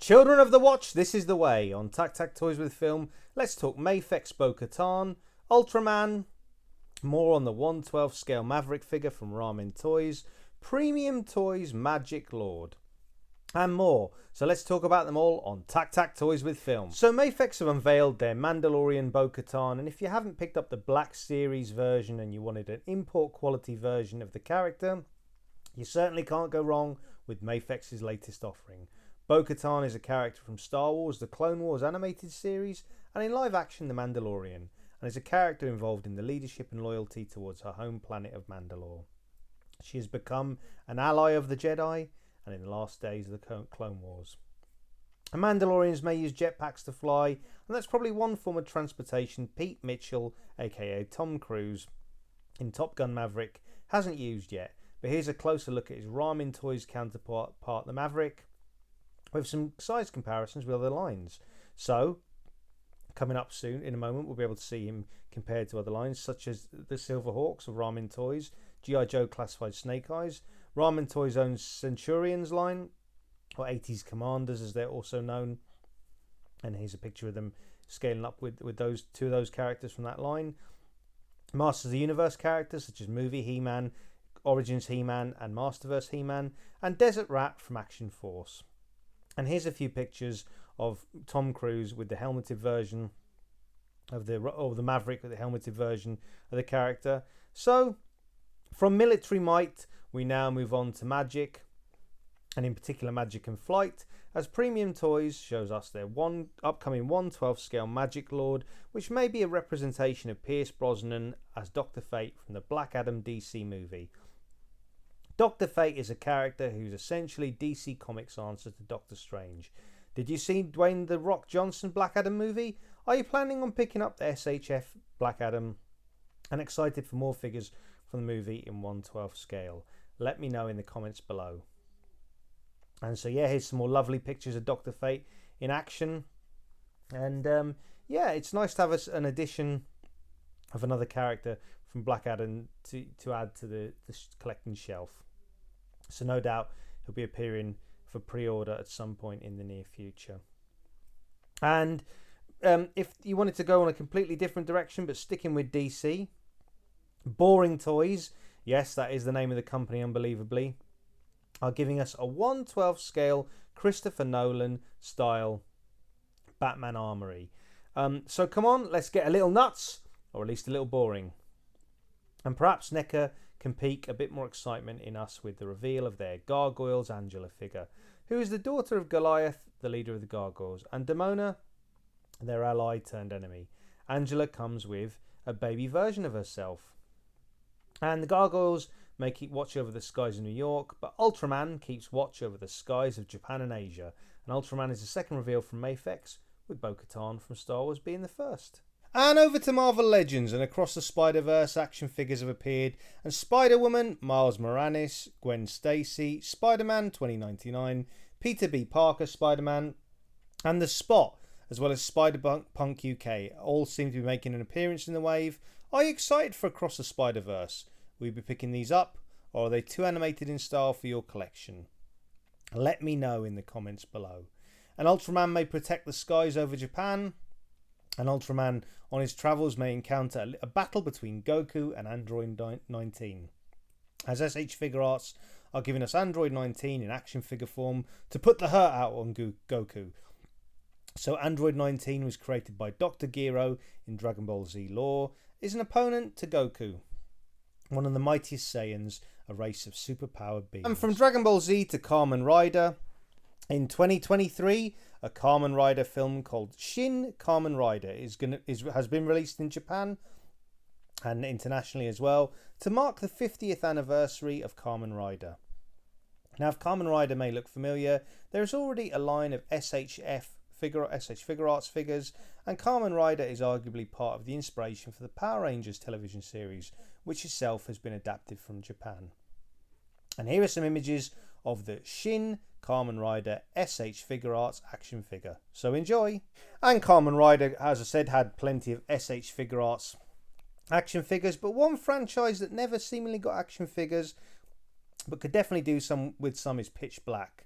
Children of the Watch, this is the way. On TAKTAK Toys with Film, let's talk Mafex Bo Katan, Ultraman, more on the 1/12 scale Maverick figure from Ramen Toys, Premium Toys Magic Lord, and more. So let's talk about them all on TAKTAK Toys with Film. So Mafex have unveiled their Mandalorian Bo Katan, and if you haven't picked up the Black Series version and you wanted an import quality version of the character, you certainly can't go wrong with Mafex's latest offering. Bo Katan is a character from Star Wars, the Clone Wars animated series, and in live action, The Mandalorian, and is a character involved in the leadership and loyalty towards her home planet of Mandalore. She has become an ally of the Jedi, and in the last days of the Clone Wars. And Mandalorians may use jetpacks to fly, and that's probably one form of transportation Pete Mitchell, aka Tom Cruise, in Top Gun Maverick, hasn't used yet. But here's a closer look at his Ramen Toys counterpart, the Maverick, with some size comparisons with other lines. So, coming up soon, in a moment, we'll be able to see him compared to other lines, such as the Silver Hawks of Ramen Toys, G.I. Joe Classified Snake Eyes, Ramen Toys' own Centurions line, or 80s Commanders as they're also known. And here's a picture of them scaling up with those two of those characters from that line. Masters of the Universe characters, such as Movie He-Man, Origins He-Man, and Masterverse He-Man, and Desert Rat from Action Force. And here's a few pictures of Tom Cruise with the helmeted version of the Maverick with the helmeted version of the character. So, from military might, we now move on to magic, and in particular magic and flight, as Premium Toys shows us their upcoming 1/12 scale Magic Lord, which may be a representation of Pierce Brosnan as Dr. Fate from the Black Adam DC movie. Dr. Fate is a character who's essentially DC Comics' answer to Doctor Strange. Did you see Dwayne "The Rock" Johnson Black Adam movie? Are you planning on picking up the SHF Black Adam? And excited for more figures from the movie in 1/12 scale? Let me know in the comments below. And so yeah, here's some more lovely pictures of Dr. Fate in action. And yeah, it's nice to have an addition of another character from Black Adam to add to the collecting shelf. So no doubt he'll be appearing for pre-order at some point in the near future. And if you wanted to go on a completely different direction but sticking with DC, Boring Toys, yes, that is the name of the company, unbelievably, are giving us a 1/12 scale Christopher Nolan style Batman Armory. So come on, let's get a little nuts, or at least a little boring. And perhaps NECA can pique a bit more excitement in us with the reveal of their Gargoyles Angela figure, who is the daughter of Goliath, the leader of the Gargoyles, and Demona, their ally turned enemy. Angela comes with a baby version of herself. And the Gargoyles may keep watch over the skies of New York, but Ultraman keeps watch over the skies of Japan and Asia. And Ultraman is the second reveal from Mafex, with Bo Katan from Star Wars being the first. And over to Marvel Legends, and across the Spider-Verse, action figures have appeared, and Spider-Woman, Miles Morales, Gwen Stacy, Spider-Man 2099, Peter B. Parker Spider-Man, and The Spot, as well as Spider-Punk UK, all seem to be making an appearance in the wave. Are you excited for Across the Spider-Verse? Will you be picking these up, or are they too animated in style for your collection? Let me know in the comments below. And Ultraman may protect the skies over Japan, and Ultraman on his travels may encounter a battle between Goku and Android 19. As SH Figure Arts are giving us Android 19 in action figure form to put the hurt out on Goku. So Android 19 was created by Dr. Gero in Drangonball Z lore, is an opponent to Goku, one of the mightiest Saiyans, a race of superpowered beings. And from Dragon Ball Z to Kamen Rider, in 2023, a Kamen Rider film called Shin Kamen Rider has been released in Japan and internationally as well to mark the 50th anniversary of Kamen Rider. Now, if Kamen Rider may look familiar, there is already a line of SH Figure Arts figures, and Kamen Rider is arguably part of the inspiration for the Power Rangers television series, which itself has been adapted from Japan. And here are some images of the Shin Kamen Rider SH Figure Arts action figure. So enjoy! And Kamen Rider, as I said, had plenty of SH Figure Arts action figures, but one franchise that never seemingly got action figures, but could definitely do some with some, is Pitch Black.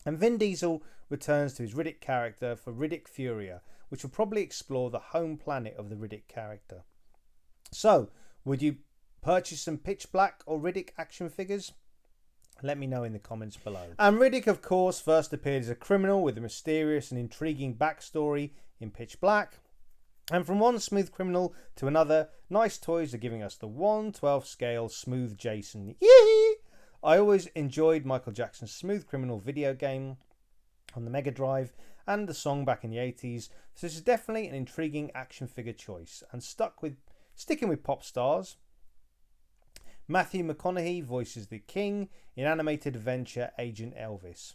And Vin Diesel returns to his Riddick character for Riddick Furia, which will probably explore the home planet of the Riddick character. So, would you purchase some Pitch Black or Riddick action figures? Let me know in the comments below. And Riddick, of course, first appeared as a criminal with a mysterious and intriguing backstory in Pitch Black. And from one smooth criminal to another, Nice Toys are giving us the 1/12 scale Smooth Jason. Yee! I always enjoyed Michael Jackson's Smooth Criminal video game on the Mega Drive and the song back in the 80s. So this is definitely an intriguing action figure choice. And sticking with pop stars, Matthew McConaughey voices the King in animated adventure Agent Elvis,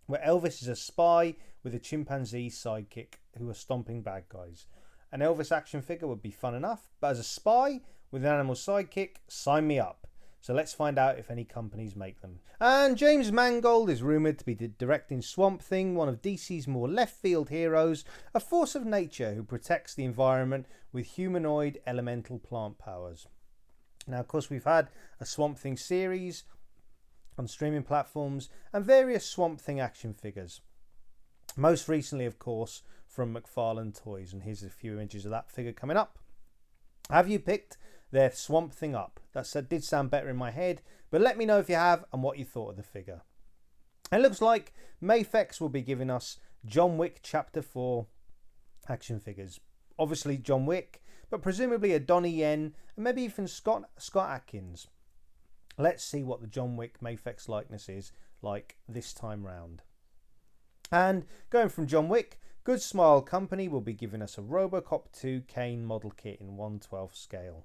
where Elvis is a spy with a chimpanzee sidekick who are stomping bad guys. An Elvis action figure would be fun enough, but as a spy with an animal sidekick, sign me up. So let's find out if any companies make them. And James Mangold is rumoured to be directing Swamp Thing, one of DC's more left-field heroes, a force of nature who protects the environment with humanoid elemental plant powers. Now, of course, we've had a Swamp Thing series on streaming platforms and various Swamp Thing action figures. Most recently, of course, from Ramen Toys, and here's a few images of that figure coming up. Have you picked their Swamp Thing up? That did sound better in my head, but let me know if you have and what you thought of the figure. It looks like Mafex will be giving us John Wick Chapter 4 action figures. Obviously John Wick, but presumably a Donnie Yen and maybe even Scott Adkins. Let's see what the John Wick Mafex likeness is like this time round. And going from John Wick, Good Smile Company will be giving us a Robocop 2 Kane model kit in 1/12 scale.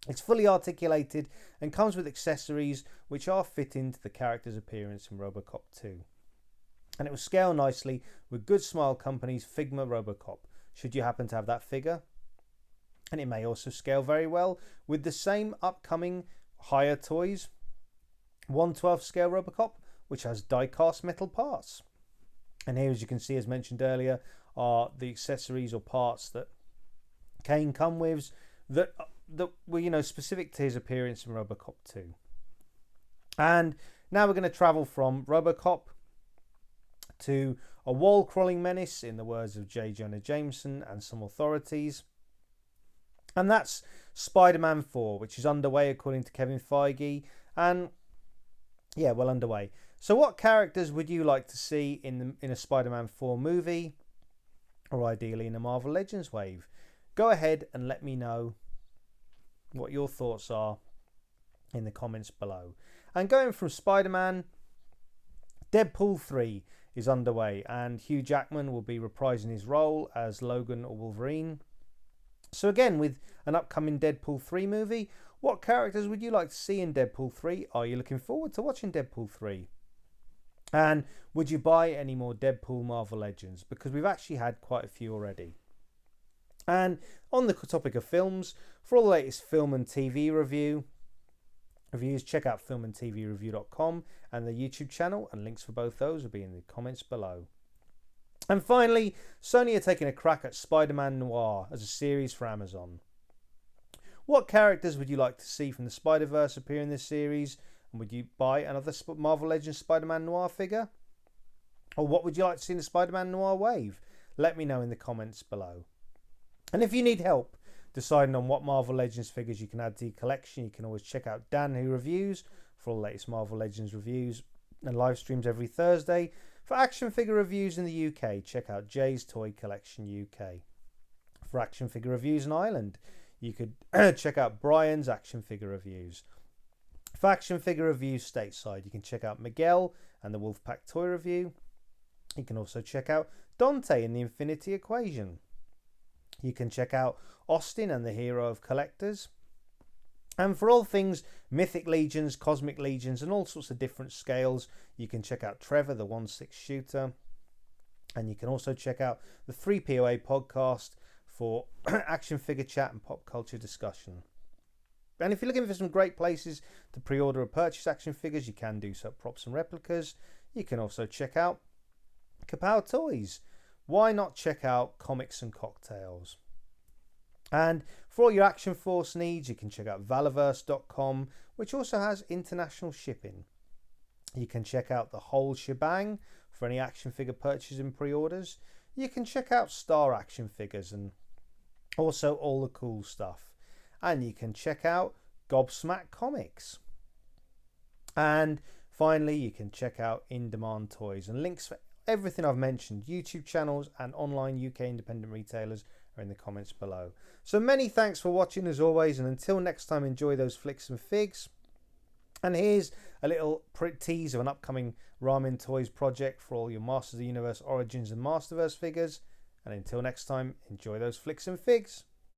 It's fully articulated and comes with accessories which are fitting to the character's appearance in Robocop 2. And it will scale nicely with Good Smile Company's Figma Robocop, should you happen to have that figure. And it may also scale very well with the same upcoming Higher Toys 1/12 scale Robocop, which has die-cast metal parts. And here, as you can see, as mentioned earlier, are the accessories or parts that Kane come with that were, specific to his appearance in Robocop 2. And now we're going to travel from Robocop to a wall-crawling menace, in the words of J. Jonah Jameson and some authorities. And that's Spider-Man 4, which is underway according to Kevin Feige. And yeah, well underway. So what characters would you like to see in a Spider-Man 4 movie, or ideally in a Marvel Legends wave? Go ahead and let me know what your thoughts are in the comments below. And going from Spider-Man, Deadpool 3 is underway, and Hugh Jackman will be reprising his role as Logan or Wolverine. So again, with an upcoming Deadpool 3 movie, what characters would you like to see in Deadpool 3? Are you looking forward to watching Deadpool 3? And would you buy any more Deadpool Marvel Legends? Because we've actually had quite a few already. And on the topic of films, for all the latest film and TV reviews, check out filmandtvreview.com and the YouTube channel, and links for both those will be in the comments below. And finally, Sony are taking a crack at Spider-Man Noir as a series for Amazon. What characters would you like to see from the Spider-Verse appear in this series? And would you buy another Marvel Legends Spider-Man Noir figure? Or what would you like to see in the Spider-Man Noir wave? Let me know in the comments below. And if you need help deciding on what Marvel Legends figures you can add to your collection, you can always check out Dan Who Reviews for all the latest Marvel Legends reviews and live streams every Thursday. For action figure reviews in the UK, check out Jay's Toy Collection UK. For action figure reviews in Ireland, you could check out Brian's Action Figure Reviews. For action figure reviews stateside, you can check out Miguel and the Wolfpack Toy Review. You can also check out Dante and the Infinity Equation. You can check out Austin and the Hero of Collectors. And for all things Mythic Legions, Cosmic Legions, and all sorts of different scales, you can check out Trevor, the 1/6 shooter. And you can also check out the 3POA podcast for action figure chat and pop culture discussion. And if you're looking for some great places to pre-order or purchase action figures, you can do so at Props and Replicas. You can also check out Kapow Toys. Why not check out Comics and Cocktails? And for all your Action Force needs, you can check out Valaverse.com, which also has international shipping. You can check out the whole shebang for any action figure purchases and pre-orders. You can check out Star action figures and also all the cool stuff. And you can check out Gobsmack Comics. And finally, you can check out In Demand Toys, and links for everything I've mentioned, YouTube channels and online UK independent retailers, are in the comments below. So many thanks for watching as always, and until next time, enjoy those flicks and figs. And here's a little tease of an upcoming Ramen Toys project for all your Masters of the Universe Origins and Masterverse figures. And until next time, enjoy those flicks and figs.